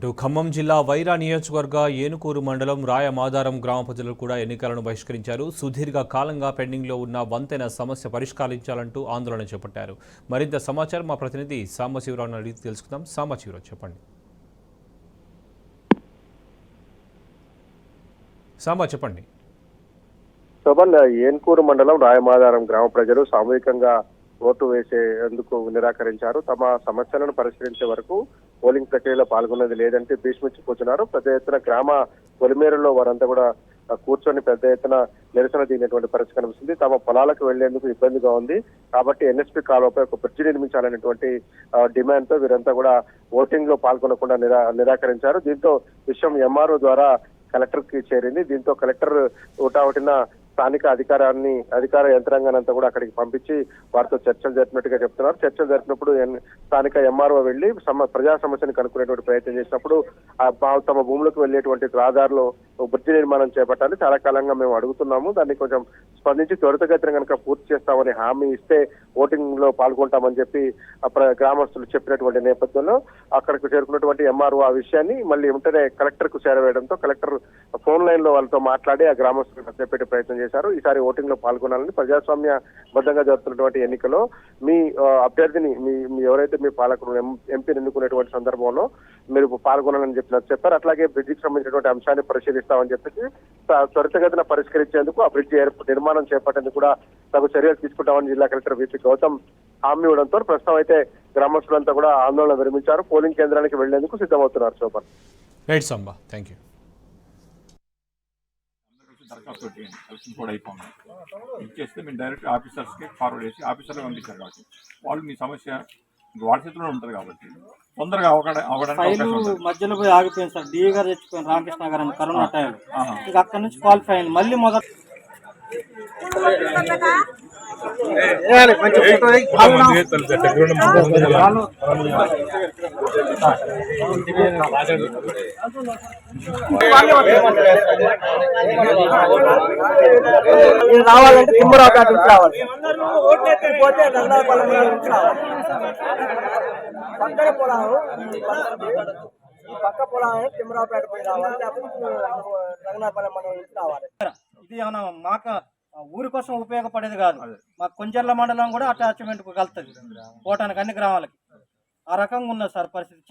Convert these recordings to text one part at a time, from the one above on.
అటు ఖమ్మం జిల్లా వైరా నియోజకవర్గ ఏనుకూరు మండలం రాయమాదారం గ్రామ ప్రజలు కూడా ఎన్నికలను బహిష్కరించారు. సుదీర్ఘ కాలంగా పెండింగ్లో ఉన్న వంతెన సమస్య పరిష్కరించాలంటూ ఆందోళన చేపట్టారు. మరింత సమాచారం మా ప్రతినిధి సాంబశివరావును అడిగి తెలుసుకుందాం. సాంబశివరావు చెప్పండి. చెప్పండి. శోభన్, ఏన్కూరు మండలం రాయమాదారం గ్రామ ప్రజలు సామూహికంగా ఓటు వేసేందుకు నిరాకరించారు. తమ సమస్యలను పరిష్కరించే వరకు పోలింగ్ ప్రక్రియలో పాల్గొనేది లేదంటే భీష్మించిపోతున్నారు. పెద్ద ఎత్తున గ్రామ పొలిమేరులో వారంతా కూడా కూర్చొని పెద్ద ఎత్తున నిరసన దిగినటువంటి పరిస్థితి కనిపిస్తుంది. తమ పొలాలకు వెళ్లేందుకు ఇబ్బందిగా ఉంది కాబట్టి ఎన్ఎస్పీ కాలువపై ఒక బ్రిడ్జి నిర్మించాలనేటువంటి డిమాండ్ తో వీరంతా కూడా ఓటింగ్ లో పాల్గొనకుండా నిరాకరించారు. దీంతో విషయం ఎంఆర్ఓ ద్వారా కలెక్టర్ కి చేరింది. దీంతో కలెక్టర్ ఒకటిన స్థానిక అధికార యంత్రాంగాన్ని అంతా కూడా అక్కడికి పంపించి వారితో చర్చలు జరిపినట్టుగా చెప్తున్నారు. చర్చలు జరిపినప్పుడు స్థానిక ఎంఆర్ఓ వెళ్లి ప్రజా సమస్యను కనుక్కునేటువంటి ప్రయత్నం చేసినప్పుడు తమ భూములకు వెళ్లేటువంటి రహదారిలో బ్రిడ్జి నిర్మాణం చేపట్టాలి, చాలా కాలంగా మేము అడుగుతున్నాము, దాన్ని కొంచెం స్పందించి త్వరితగతిన కనుక పూర్తి చేస్తామని హామీ ఇస్తే ఓటింగ్ లో పాల్గొంటామని చెప్పి గ్రామస్తులు చెప్పినటువంటి నేపథ్యంలో అక్కడికి చేరుకున్నటువంటి ఎంఆర్ఓ ఆ విషయాన్ని మళ్ళీ వెంటనే కలెక్టర్ కు చేరవేయడంతో కలెక్టర్ ఫోన్ లైన్ లో వాళ్ళతో మాట్లాడి ఆ గ్రామస్తులకు చెప్పే ప్రయత్నం చేశారు. ఈసారి ఓటింగ్ లో పాల్గొనాలని, ప్రజాస్వామ్య బద్దంగా జరుగుతున్నటువంటి ఎన్నికలో మీ అభ్యర్థిని మీ ఎవరైతే మీ పాలకులు ఎంపీని ఎన్నుకునేటువంటి సందర్భంలో మీరు పాల్గొనాలని చెప్పారు. అట్లాగే బ్రిడ్జికి సంబంధించినటువంటి అంశాన్ని పరిశీలిస్తామని చెప్పేసి త్వరితగతిన పరిష్కరించేందుకు ఆ బ్రిడ్జి నిర్మాణం చేపట్టేందుకు కూడా తగు చర్యలు తీసుకుంటామని జిల్లా కలెక్టర్ విపి గౌతమ్ హామీ ఇవ్వడంతో ప్రస్తుతం అయితే గ్రామస్తులంతా కూడా ఆందోళన విరమించారు. పోలింగ్ కేంద్రానికి వెళ్లేందుకు సిద్ధమవుతున్నారు. శోభన్. దరఖాస్తు చేయండి, కలెక్షన్ కూడా అయిపోయింది. ఇచ్చేస్తే మేము డైరెక్ట్ ఆఫీసర్స్కి ఫార్వర్డ్ చేసి ఆఫీసర్లు పంపించారు కాబట్టి వాళ్ళు మీ సమస్య వాళ్ళ చేతిలో ఉంటుంది కాబట్టి తొందరగా అవడానికి మధ్యలో పోయి ఆగిపోయింది సార్. డిఏ గారు తెచ్చిపోయింది రామకృష్ణ గారు అని కరోనా టైం. ఇక అక్కడ నుంచి క్వాలిఫై అయింది. మళ్ళీ మొదటి రావాలంటే తిమ్మరావుపేట నుంచి రావాలి. పక్కన పొలాలు ఈ పక్క పొలాలు తిమ్మరావుపేట పోయి రావాలి, రంగనాపల్లి మండలం నుంచి రావాలి. ఇది ఏమన్నా మాకు ఊరి కోసం ఉపయోగపడేది కాదు. మాకు కొంచెర్ల మండలం కూడా అటాచ్మెంట్ కలుతుంది పోవటానికి అన్ని గ్రామాలకి. ఆ రకంగా ఉన్నది సార్ పరిస్థితి.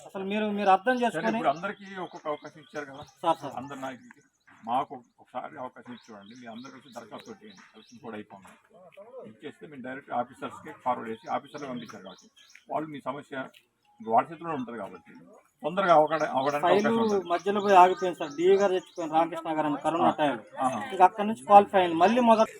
అసలు మీరు అర్థం చేసుకుని అందరికీ ఒక్కొక్క అవకాశం ఇచ్చారు కదా సార్. అందరు నాయకులకి మాకు ఒకసారి అవకాశం ఇచ్చేవాడి. మీ అందరి వచ్చి దరఖాస్తు చేయండి, కలెక్షన్ కూడా అయిపోయింది. ఇచ్చేస్తే మేము డైరెక్ట్ ఆఫీసర్స్కి ఫార్వర్డ్ చేసి ఆఫీసర్లు పంపించారు కాబట్టి వాళ్ళు మీ సమస్య వాళ్ళ చేతిలో ఉంటుంది కాబట్టి తొందరగా అవడానికి మధ్యలో పోయి ఆగిపోయింది సార్. డిఏ గారు తెచ్చిపోయింది రామకృష్ణ గారు అని కరోనా టైం. ఇక అక్కడ నుంచి క్వాలిఫై అయింది. మళ్ళీ మొదటి